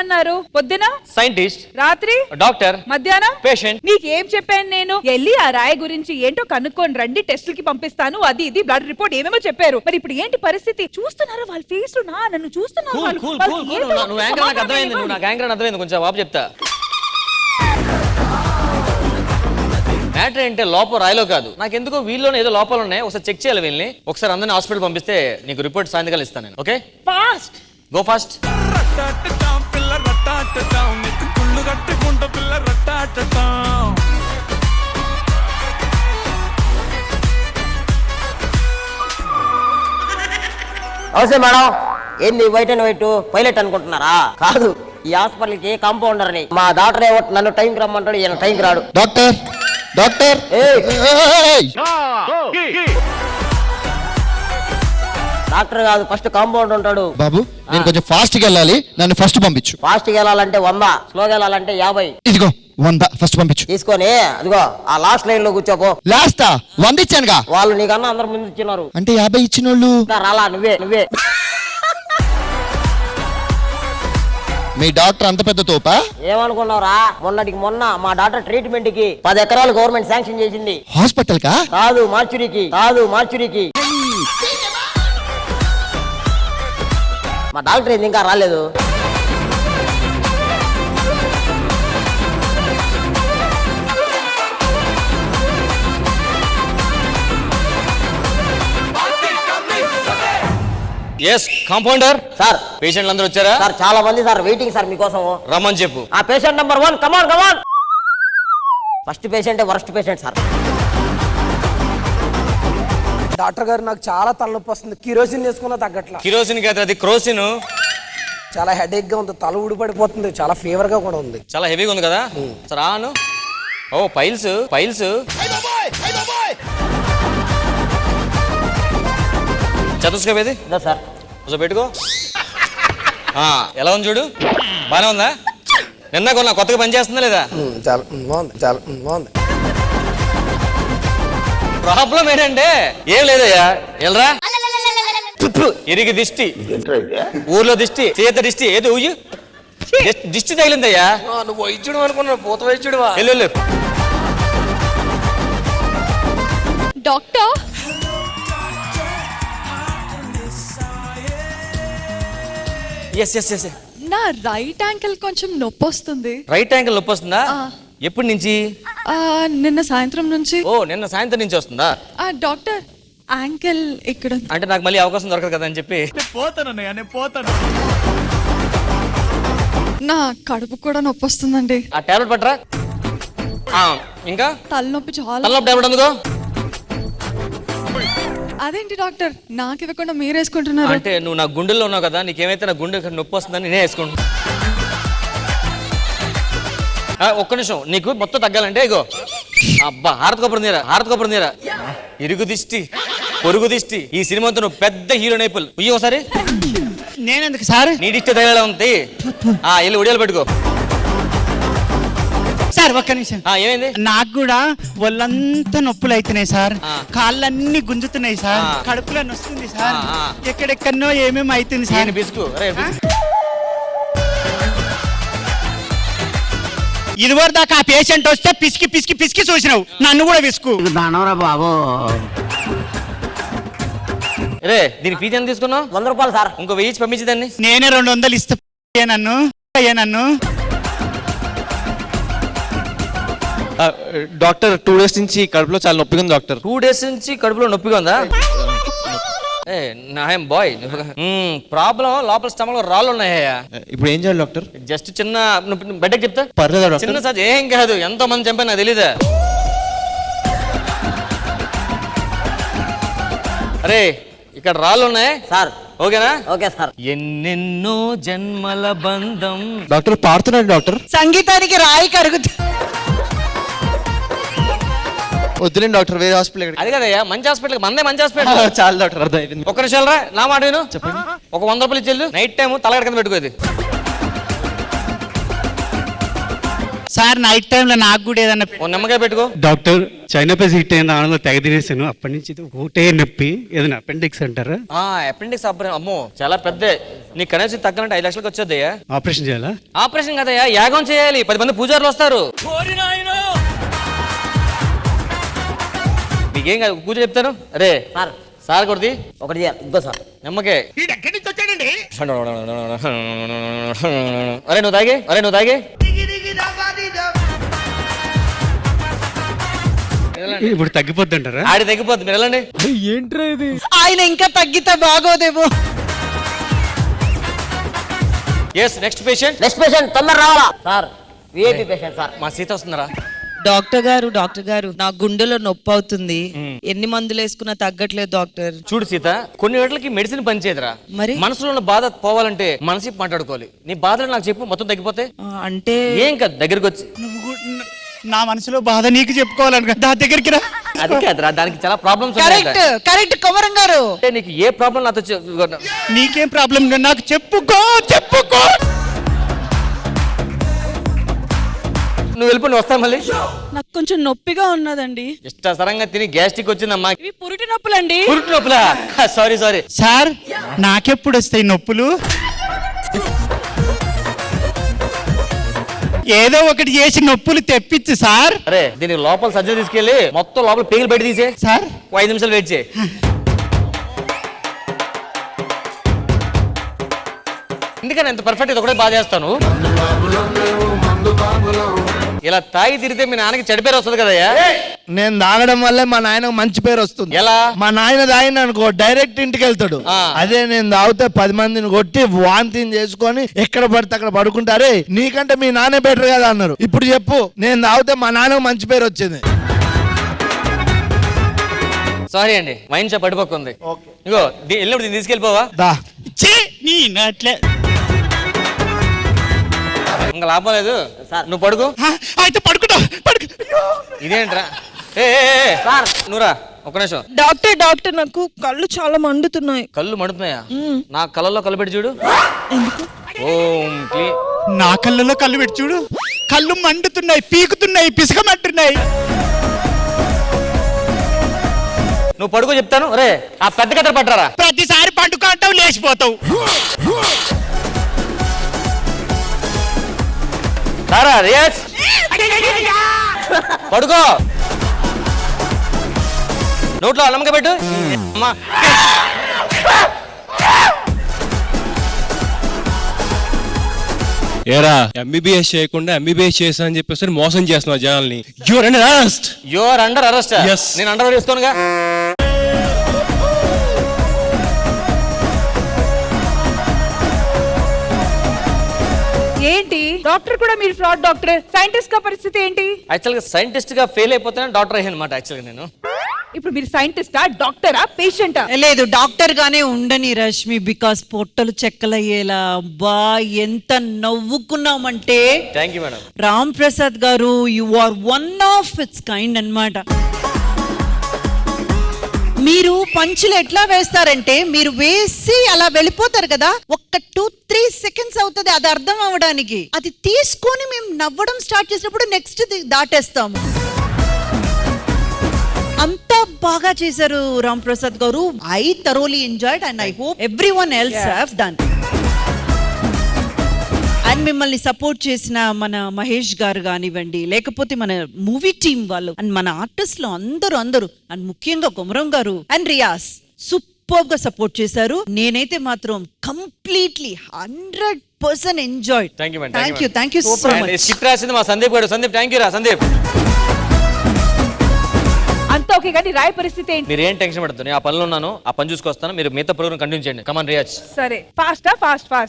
రమ్మన్నారు? పొద్దున సైంటిస్ట్, రాత్రి డాక్టర్, మధ్యాహ్నం పేషెంట్. నీకేం చెప్పాను నేను? వెళ్ళి ఆ రాయి గురించి ఏంటో కనుక్కొని రండి, టెస్టులకి పంపిస్తాను, అది ఇది బ్లడ్ రిపోర్ట్ ఏమేమో చెప్పారు. మరి ఇప్పుడు ఏంటి పరిస్థితి? చూస్తున్నారు వాళ్ళ ఫేస్ లో నన్ను చూస్తున్నారు. నువ్వు యాంకర్ నాకు అర్థమైంది, నువ్వు నాకు యాంకర్ అర్థమైంది. కొంచెం బాబు చెప్తా. మ్యాటర్ ఏంటంటే లోపల రాయిలో కాదు, నాకు ఎందుకో వీళ్ళలోనే ఏదో లోపాలు ఉన్నాయి. ఒకసారి చెక్ చేయాలి వీళ్ళని. ఒకసారి అందరినీ హాస్పిటల్ పంపిస్తే నీకు రిపోర్ట్ సాయంత్రం ఇస్తాను నేను. Okay, fast go fast. అవసరం మేడం. ఏంది వైట్ అండ్ వైట్ పైలట్ అనుకుంటున్నారా? కాదు, ఈ హాస్పిటల్కి కాంపౌండర్ ని. మా డాక్టర్ ఏమో నన్ను టైంకి రమ్మంటాడు, ఈయన టైంకి రాడు. డాక్టర్ డాక్టర్ డాక్టర్ కాదు, ఫస్ట్ కాంపౌండర్ ఉంటాడు. బాబు నేను కొంచెం ఫాస్ట్ గా వెళ్ళాలి, నన్ను ఫస్ట్ పంపించు. ఫాస్ట్ గా వెళ్ళాలంటే 100, స్లోగా వెళ్ళాలంటే 50. ఇదిగో 100 ఫస్ట్ పంపించు. తీసుకొని అదిగో ఆ లాస్ట్ లైన్ లో కూర్చోపో. లాస్టా? 100 ఇచ్చానుగా. వాళ్ళు నీకన్నా అందరు ముందు ఇచ్చినారు. అంటే 50 ఇచ్చిన వాళ్ళు రాలా? నువ్వే మీ డాక్టర్ అంత పెద్ద తోపా? ఏమనుకున్నావురా? మొన్న మా డాక్టర్ ట్రీట్మెంట్ కి 10 ఎకరాలు గవర్నమెంట్ శాంక్షన్ చేసింది. హాస్పిటల్ కా? కాదు, మార్చురీకి. మా డాక్టర్ ఏంది ఇంకా రాలేదు? Yes compounder sir. పేషెంట్లు అందరూ వచ్చారా? సార్ చాలా మంది సార్ వెయిటింగ్ సార్ మీకోసం. రమ్మని చెప్పు. ఆ patient number 1 come on. First patient worst patient sir. Doctor గారు నాకు చాలా తలనొప్పి వస్తుంది, కిరోసిన్ వేసుకున్నా తగ్గట్లా. కిరోసిన్ కాదు, అది క్రోసిన్. చాలా హెడేక్ గా ఉంది, తల ఊడిపడిపోతుంది, చాలా ఫీవర్ గా కూడా ఉంది. చాలా హెవీగా ఉంది కదా సార్? ఆను. ఓ పైల్స్. చతుస్కోప్ ఏది? సార్ కొంచెం పెట్టుకో. ఎలా ఉంది చూడు, బానే ఉందా? నిన్న కొన్నా, కొత్తగా పని చేస్తుందా లేదా? చాలా బాగుంది. ప్రాబ్లం ఏంటంటే ఏం లేదయ్యా, వెళ్ళరా. ఇరిగి దిష్టి, ఊర్లో దిష్టి, చేత దిష్టి, ఏదో ఊయు దిష్టి తగిలిందయ్యా. నువ్వు వైద్యుడు అనుకున్నావు, పూత వైద్యుడువా? వెళ్ళు. డాక్టర్, ఎస్ నా రైట్ యాంకిల్ కొంచెం నొప్పి వస్తుంది. రైట్ యాంకిల్ నొప్పి వస్తుందా? ఎప్పటి నుంచి? నిన్న సాయంత్రం నుంచి. ఓ, నిన్న సాయంత్రం నుంచి వస్తుందా? డాక్టర్, యాంకిల్ ఇక్కడ. అంటే నాకు మళ్ళీ అవకాశం దొరకదు కదా అని చెప్పి పోతాను. నా కడుపు కూడా నొప్పి వస్తుందండి. ఆ టాబ్లెట్ పట్టరా. ఇంకా తలనొప్పి చాలా. తలనొప్పి టాబ్లెట్ అందుకో. అదేంటి డాక్టర్, నాకు ఇవ్వకుండా మీరు వేసుకుంటున్నారు? అంటే నువ్వు నా గుండెల్లో ఉన్నావు కదా, నీకేమైతే నా గుండె నొప్పి వస్తుందని నేనే వేసుకుంటున్నా. ఒక్క నిమిషం, నీకు మొత్తం తగ్గాలంటే ఇగో అబ్బా హారతి నీరా. ఇరుగు దిష్టి, పొరుగు దిష్టి, ఈ సినిమాతో నువ్వు పెద్ద హీరో నైపుల్. ఉయ్యి ఒకసారి. నేనెందుకు సార్? నీ దిష్టి తగ్గేలా ఉంది. వెళ్ళి ఉడియాలు పెట్టుకో. సార్ ఒక్క నిమిషం. ఏమైంది? నాకు కూడా ఒళ్ళంతా నొప్పులు అవుతున్నాయి సార్, కాళ్ళన్నీ గుంజుతున్నాయి సార్, కడుపులో నొస్తుంది సార్, ఎక్కడెక్కడనో ఏమేమి అవుతుంది సార్. బిస్కు ఇదివరకు దాకా ఆ పేషెంట్ వస్తే పిసికి చూసినావు, నన్ను కూడా విసుకు. బాబు రే, దీని ఫీజు ఎంత తీసుకున్నావు? 100 రూపాయలు సార్. ఇంకో 1000 పంపించదాన్ని. నేనే 200 ఇస్తా నన్ను. డాక్టర్ 2 డేస్ నుంచి కడుపులో చాలా నొప్పిగా ఉంది డాక్టర్. 2 డేస్ నుంచి కడుపులో నొప్పిగా ఉందా? నాయం బాయ్, ప్రాబ్లం లోపల స్టమక్ లో రాళ్ళు ఉన్నాయా? ఇప్పుడు ఏం చేయాలి డాక్టర్? జస్ట్ చిన్న బెడ్కి చెప్తా. పర్లేదా డాక్టర్? చిన్న సార్, ఏం కాదు. ఎంతో మంది చంపా నాకు తెలీదా? అరే, ఇక్కడ రాళ్ళు ఉన్నాయి సార్. ఓకేనా? Okay sir. ఎన్నెన్నో జన్మల బంధం. డాక్టర్ పాడుతున్నాడు డాక్టర్. సంగీతానికి రాయి కరుగుతుంది. వద్దులేండి డాక్టర్, వేరే హాస్పిటల్. అది కదయ్యా, మంచి హాస్పిటల్, మందే మంచి హాస్పిటల్. చాలా డాక్టర్, అర్థమైంది. ఒక్క నిమిషాలు రా, నా మాట విను. చెప్పండి. ఒక 100 రూపాయలు ఇచ్చేళ్ళు. నైట్ టైం తలగడ కింద పెట్టుకోది. సార్ నైట్ టైంలో నాకు కూడా ఏదన్నా ఓ నిమ్మకాయ పెట్టుకో. డాక్టర్ చైనా పేస్ హిట్ అయిన ఆనందంలో తెగ తినేసాను. అప్పటి నుంచి ఇది ఒకటే నొప్పి. ఏదైనా అపెండిక్స్ అంటారా? అపెండిక్స్ ఆపరేషన్ అమ్మో చాలా పెద్ద. నీ కనీసం తగ్గనంటే 5 లక్షలకు వచ్చేద్దయ్యా. ఆపరేషన్ చేయాలా? ఆపరేషన్ కదయ్యా, యాగం చేయాలి. 10 మంది పూజారులు వస్తారు. మీకేం కాదు, పూజ చెప్తాను. అరే సార్ సార్ కొడుది ఒకటి చేయాలి. ఇదిగో సార్. నిమ్మకే. అరే నువ్వు తాగే. ఇప్పుడు తగ్గిపోద్ది అంటారా? ఆడి తగ్గిపోద్ది, మీరు వెళ్ళండి. ఆయన ఇంకా తగ్గితే బాగోదేమో. Yes next patient. Next patient తొందర రావాలా సార్? VIP patient sir. మా సీత వస్తున్నారా? డాక్టర్ గారు నా గుండెలో నొప్పి అవుతుంది. ఎన్ని మందులు వేసుకున్నా తగ్గట్లేదు డాక్టర్. చూడు సీత, కొన్ని వేటలకి మెడిసిన్ పనిచేయదురా. మరి? మనసులో ఉన్న బాధ పోవాలంటే మనసి మాట్లాడుకోవాలి. నీ బాధలు నాకు చెప్పు, మొత్తం తగ్గిపోతే. అంటే ఏం కాదు, దగ్గరికి వచ్చి. నా మనసులో బాధ నీకు చెప్పుకోవాలనుకో, దా దగ్గరికి రా. అది కాదురా, దానికి చాలా ప్రాబ్లమ్స్ కరెక్ట్ కొమరం గారు. అంటే నీకు ఏ ప్రాబ్లం నాతో నీకేం ప్రాబ్లం నాకు చెప్పుకో. నువ్వు వెళ్ళిపోయి వస్తా మళ్ళీ. నాకు కొంచెం నొప్పిగా ఉన్నదండి. ఇష్టసరంగా తిని గ్యాస్ట్రిక్ వచ్చిందమ్మా. ఇవి పురిటి నొప్పులండి. పురుటి నొప్పులా? సారీ సార్ నాకెప్పుడు వస్తాయి నొప్పులు? ఏదో ఒకటి చేసి నొప్పులు తెప్పించు సార్. అరే దీనికి లోపల సర్జరీ తీసుకెళ్ళి మొత్తం లోపల పేగులు బయట తీసే సార్. 5 నిమిషాలు వెయిట్ చేయి. ఎందుకని ఎంత పర్ఫెక్ట్ ఒకటే బాగా చేస్తాను. ఇలా తాగి తిరిగితే మీ నాన్నకి చెడు పేరు వస్తుంది కదయ్యా. నేను తాగడం వల్లే మా నాయనకు మంచి పేరు వస్తుంది. ఎలా? మా నాయన తాగిన అనుకో డైరెక్ట్ ఇంటికి వెళ్తాడు. అదే నేను తాగితే 10 మందిని కొట్టి వాంతిని చేసుకొని ఎక్కడ పడితే అక్కడ పడుకుంటారే. నీకంటే మీ నాన్నే బెటర్ కదా అన్నారు. ఇప్పుడు చెప్పు, నేను తాగితే మా నాన్నకు మంచి పేరు వచ్చింది. సారీ అండి, వైన్ షాప్ పడిపోకుంది. ఇగో వెళ్ళినప్పుడు దీన్ని తీసుకెళ్ళిపోవా? దా నీ నాట్లే ఇంకా లాభం లేదు. నువ్వు పడుకో. అయితే పడుకుంటా. ఇదేంట్రా? నువ్వురా ఒక్క నిమిషం. డాక్టర్ నాకు కళ్ళు చాలా మండుతున్నాయి. కళ్ళు మండుతున్నాయా? నా కళ్ళల్లో కళ్ళు పెట్టి చూడు. ఓం క్లీ- నా కళ్ళలో కళ్ళు పెట్టి చూడు. కళ్ళు మండుతున్నాయి, పీకుతున్నాయి, పిసకమంటున్నాయి. నువ్వు పడుకో చెప్తాను. రే ఆ పెద్ద కథ పట్టరా. ప్రతిసారి పండుగ అంటావు, లేచిపోతావు. సారా రియాజ్ పడుకో. నోట్లో అల్లమ్మక పెట్టు. అమ్మా ఏరా ఎంబీబీఎస్ చేయకుండా ఎంబీబీఎస్ చేసా అని చెప్పేసి మోసం చేస్తున్నావు జనాల్ని. You are under arrest. Yes. నేను అండర్ వేసుకోనుగా. ఏంటి డాక్టర్ కూడా మీరు ఫ్రాడ్ డాక్టర్. సైంటిస్ట్ గా పరిస్థితి ఏంటి? యాక్చువల్ గా సైంటిస్ట్ గా ఫెయిల్ అయిపోతే డాక్టర్ అయ్యాను అనమాట. యాక్చువల్ గా నేను ఇప్పుడు మీరు సైంటిస్టా, డాక్టరా, పేషెంటా? లేదు డాక్టర్ గానే ఉండని రష్మి. బికాస్ పొట్టలు చెక్కలయ్యేలా బా ఎంత నవ్వుకున్నామంటే. Thank you madam. Ram Prasad గారు, you are one of its kind అన్నమాట. మీరు పంచులు ఎట్లా వేస్తారంటే, మీరు వేసి అలా వెళ్ళిపోతారు కదా, ఒక్క 2-3 సెకండ్స్ అవుతుంది అది అర్థం అవ్వడానికి. అది తీసుకొని మేము నవ్వడం స్టార్ట్ చేసినప్పుడు నెక్స్ట్ దాటేస్తాము. అంత బాగా చేశారు రామ్ ప్రసాద్ గారు. I thoroughly enjoyed and I hope everyone else have done. And మిమ్మల్ని సపోర్ట్ చేసిన మన మహేష్ గారు కానివ్వండి, లేకపోతే మన మూవీ టీం వాళ్ళు అండ్ మన ఆర్టిస్టులు అందరూ అండ్ ముఖ్యంగా కొమరం గారు అండ్ రియాజ్ సూపర్ గా సపోర్ట్ చేశారు. నేనైతే మాత్రం completely 100% enjoyed. Thank you madam. Thank you so much. Skit రాసింది మా సందీప్ గారు. సందీప్ థ్యాంక్ యూ రా సందీప్. అంతా ఓకే కానీ రాయ్ పరిస్థితి ఏంటి? మీరు ఏం టెన్షన్ పడద్దు, నేను ఆ పనిలో ఉన్నాను. ఆ పని చూసుకొస్తాను. మీరు మిగతా ప్రోగ్రామ్ కంటిన్యూ చేయండి. కమాన్ రియాజ్. సరే ఫాస్టా? ఫాస్ట్